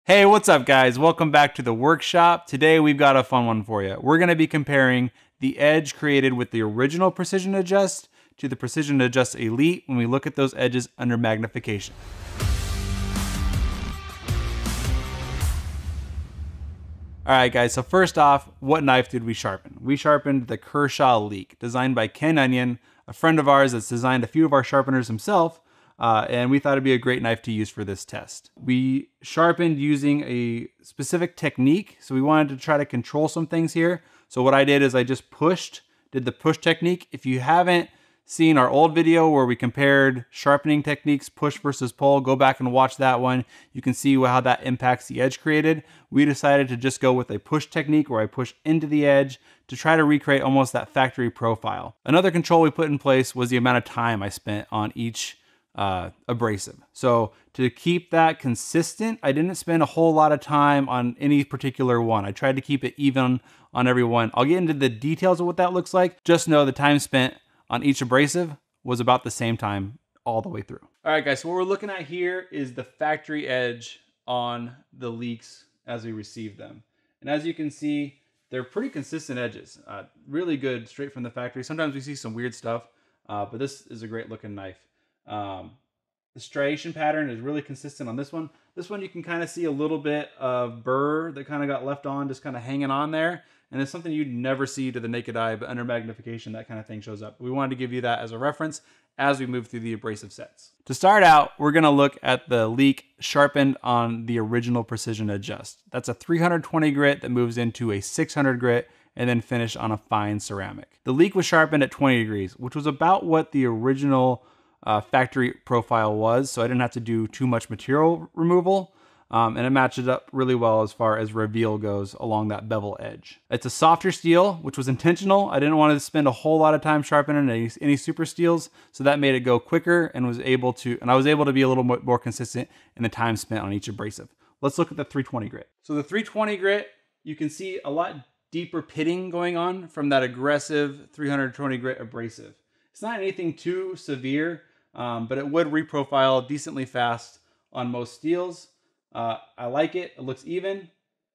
Hey, what's up guys? Welcome back to the workshop. Today we've got a fun one for you. We're going to be comparing the edge created with the original Precision Adjust to the Precision Adjust Elite when we look at those edges under magnification. Alright guys, so first off, what knife did we sharpen? We sharpened the Kershaw Leek, designed by Ken Onion, a friend of ours that's designed a few of our sharpeners himself. And we thought it'd be a great knife to use for this test. We sharpened using a specific technique, so we wanted to try to control some things here. So what I did is I just did the push technique. If you haven't seen our old video where we compared sharpening techniques, push versus pull, go back and watch that one. You can see how that impacts the edge created. We decided to just go with a push technique where I push into the edge to try to recreate almost that factory profile. Another control we put in place was the amount of time I spent on each abrasive. So to keep that consistent, I didn't spend a whole lot of time on any particular one. I tried to keep it even on every one. I'll get into the details of what that looks like. Just know the time spent on each abrasive was about the same time all the way through. All right guys, so what we're looking at here is the factory edge on the leeks as we receive them. And as you can see, they're pretty consistent edges. Really good straight from the factory. Sometimes we see some weird stuff, but this is a great looking knife. The striation pattern is really consistent on this one. This one you can kind of see a little bit of burr that kind of got left on, just kind of hanging on there. And it's something you'd never see to the naked eye, but under magnification, that kind of thing shows up. We wanted to give you that as a reference as we move through the abrasive sets. To start out, we're gonna look at the leek sharpened on the original Precision Adjust. That's a 320 grit that moves into a 600 grit and then finished on a fine ceramic. The leek was sharpened at 20 degrees, which was about what the original factory profile was, so I didn't have to do too much material removal, and it matches up really well as far as reveal goes along that bevel edge. It's a softer steel, which was intentional. I didn't want to spend a whole lot of time sharpening any super steels, so that made it go quicker and I was able to be a little more consistent in the time spent on each abrasive. Let's look at the 320 grit. So the 320 grit, you can see a lot deeper pitting going on from that aggressive 320 grit abrasive. It's not anything too severe, but it would reprofile decently fast on most steels. I like it. It looks even,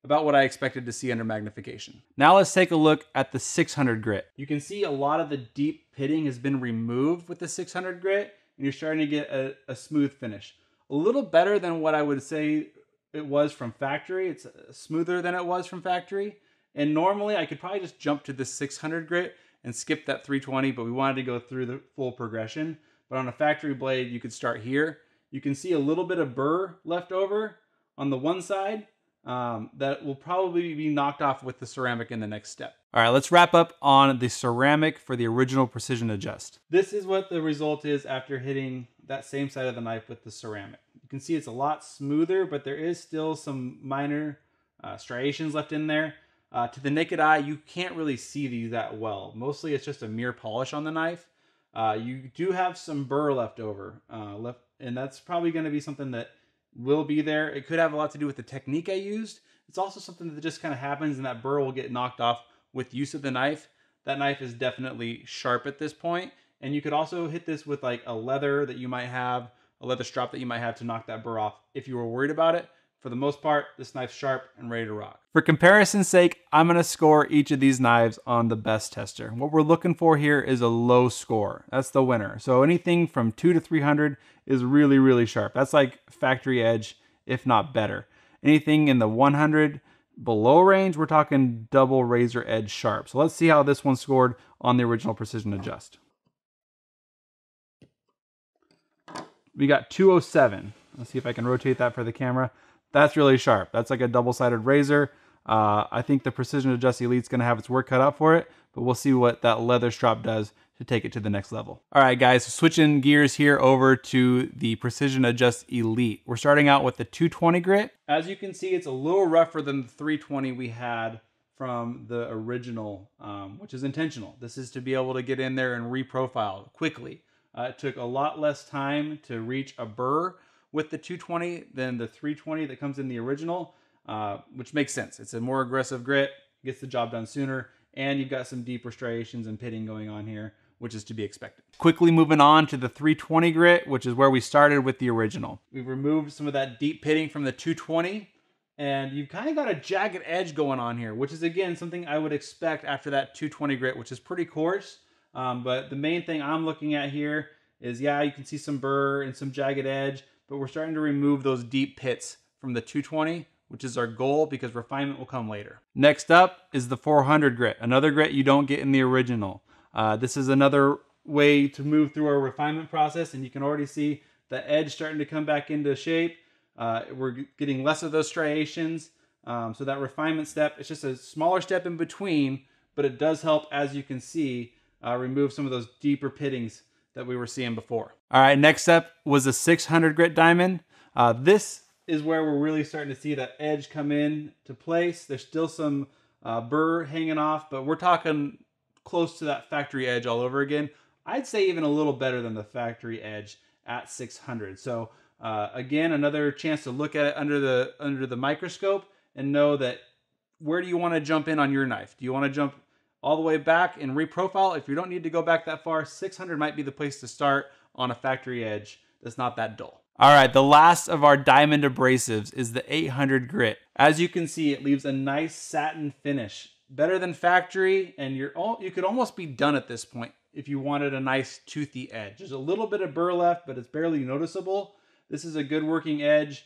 about what I expected to see under magnification. Now let's take a look at the 600 grit. You can see a lot of the deep pitting has been removed with the 600 grit, and you're starting to get a smooth finish. A little better than what I would say it was from factory. It's smoother than it was from factory. And normally I could probably just jump to the 600 grit and skip that 320, but we wanted to go through the full progression. But on a factory blade, you could start here. You can see a little bit of burr left over on the one side that will probably be knocked off with the ceramic in the next step. All right, let's wrap up on the ceramic for the original Precision Adjust. This is what the result is after hitting that same side of the knife with the ceramic. You can see it's a lot smoother, but there is still some minor striations left in there. To the naked eye, you can't really see these that well. Mostly it's just a mere polish on the knife. You do have some burr left over, and that's probably going to be something that will be there. It could have a lot to do with the technique I used. It's also something that just kind of happens, and that burr will get knocked off with use of the knife. That knife is definitely sharp at this point, and you could also hit this with like a leather that you might have, a leather strap that you might have to knock that burr off if you were worried about it. For the most part, this knife's sharp and ready to rock. For comparison's sake, I'm gonna score each of these knives on the best tester. What we're looking for here is a low score. That's the winner. So anything from 2 to 300 is really, really sharp. That's like factory edge, if not better. Anything in the 100 below range, we're talking double razor edge sharp. So let's see how this one scored on the original Precision Adjust. We got 207. Let's see if I can rotate that for the camera. That's really sharp. That's like a double-sided razor. I think the Precision Adjust Elite's gonna have its work cut out for it, but we'll see what that leather strap does to take it to the next level. All right, guys, so switching gears here over to the Precision Adjust Elite. We're starting out with the 220 grit. As you can see, it's a little rougher than the 320 we had from the original, which is intentional. This is to be able to get in there and reprofile quickly. It took a lot less time to reach a burr with the 220 than the 320 that comes in the original, which makes sense. It's a more aggressive grit, gets the job done sooner, and you've got some deeper striations and pitting going on here, which is to be expected. Quickly moving on to the 320 grit, which is where we started with the original. We've removed some of that deep pitting from the 220. and you've kind of got a jagged edge going on here, which is again something I would expect after that 220 grit, which is pretty coarse. But the main thing I'm looking at here is, yeah, you can see some burr and some jagged edge, but we're starting to remove those deep pits from the 220, which is our goal because refinement will come later. Next up is the 400 grit, another grit you don't get in the original. This is another way to move through our refinement process, and you can already see the edge starting to come back into shape. We're getting less of those striations. So that refinement step, it's just a smaller step in between, but it does help, as you can see, remove some of those deeper pittings that we were seeing before. All right, next up was a 600 grit diamond. This is where we're really starting to see that edge come in to place. There's still some burr hanging off, but we're talking close to that factory edge all over again. I'd say even a little better than the factory edge at 600. So again, another chance to look at it under the microscope and know that where do you want to jump in on your knife? Do you want to jump all the way back and reprofile? If you don't need to go back that far, 600 might be the place to start on a factory edge that's not that dull. All right, the last of our diamond abrasives is the 800 grit. As you can see, it leaves a nice satin finish, better than factory, and you could almost be done at this point if you wanted a nice toothy edge. There's a little bit of burr left, but it's barely noticeable. This is a good working edge.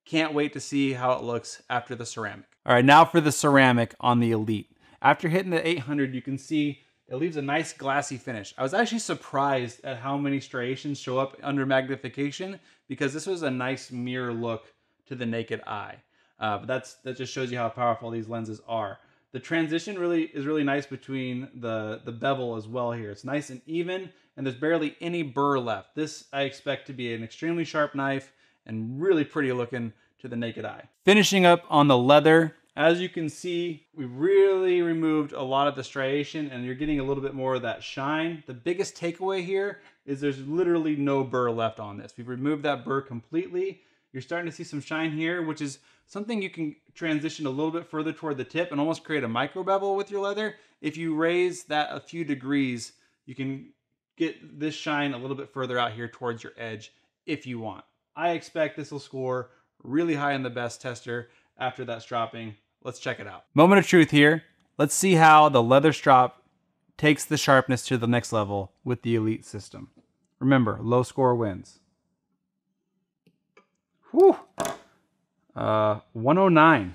Can't wait to see how it looks after the ceramic. All right, now for the ceramic on the Elite. After hitting the 800, you can see it leaves a nice glassy finish. I was actually surprised at how many striations show up under magnification because this was a nice mirror look to the naked eye. But that just shows you how powerful these lenses are. The transition is really nice between the bevel as well here. It's nice and even, and there's barely any burr left. This I expect to be an extremely sharp knife and really pretty looking to the naked eye. Finishing up on the leather, as you can see, we really removed a lot of the striation and you're getting a little bit more of that shine. The biggest takeaway here is there's literally no burr left on this. We've removed that burr completely. You're starting to see some shine here, which is something you can transition a little bit further toward the tip and almost create a micro bevel with your leather. If you raise that a few degrees, you can get this shine a little bit further out here towards your edge if you want. I expect this will score really high in the best tester after that stropping. Let's check it out. Moment of truth here. Let's see how the leather strop takes the sharpness to the next level with the Elite system. Remember, low score wins. Whew. 109.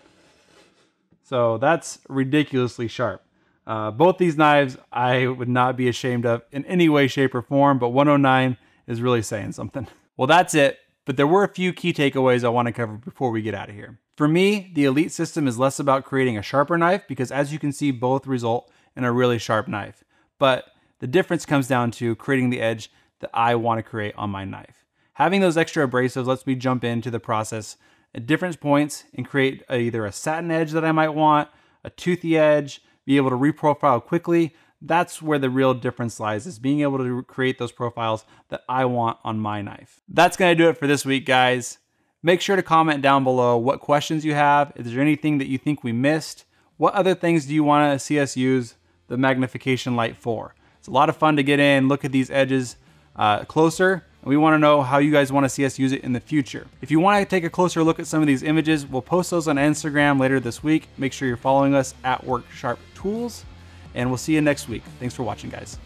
So that's ridiculously sharp. Both these knives I would not be ashamed of in any way, shape, or form, but 109 is really saying something. Well, that's it, but there were a few key takeaways I want to cover before we get out of here. For me, the Elite system is less about creating a sharper knife because, as you can see, both result in a really sharp knife. But the difference comes down to creating the edge that I want to create on my knife. Having those extra abrasives lets me jump into the process at different points and create either a satin edge that I might want, a toothy edge, be able to reprofile quickly. That's where the real difference lies, is being able to create those profiles that I want on my knife. That's going to do it for this week, guys. Make sure to comment down below what questions you have. Is there anything that you think we missed? What other things do you want to see us use the magnification light for? It's a lot of fun to get in, look at these edges closer. And we want to know how you guys want to see us use it in the future. If you want to take a closer look at some of these images, we'll post those on Instagram later this week. Make sure you're following us at WorkSharpTools, and we'll see you next week. Thanks for watching, guys.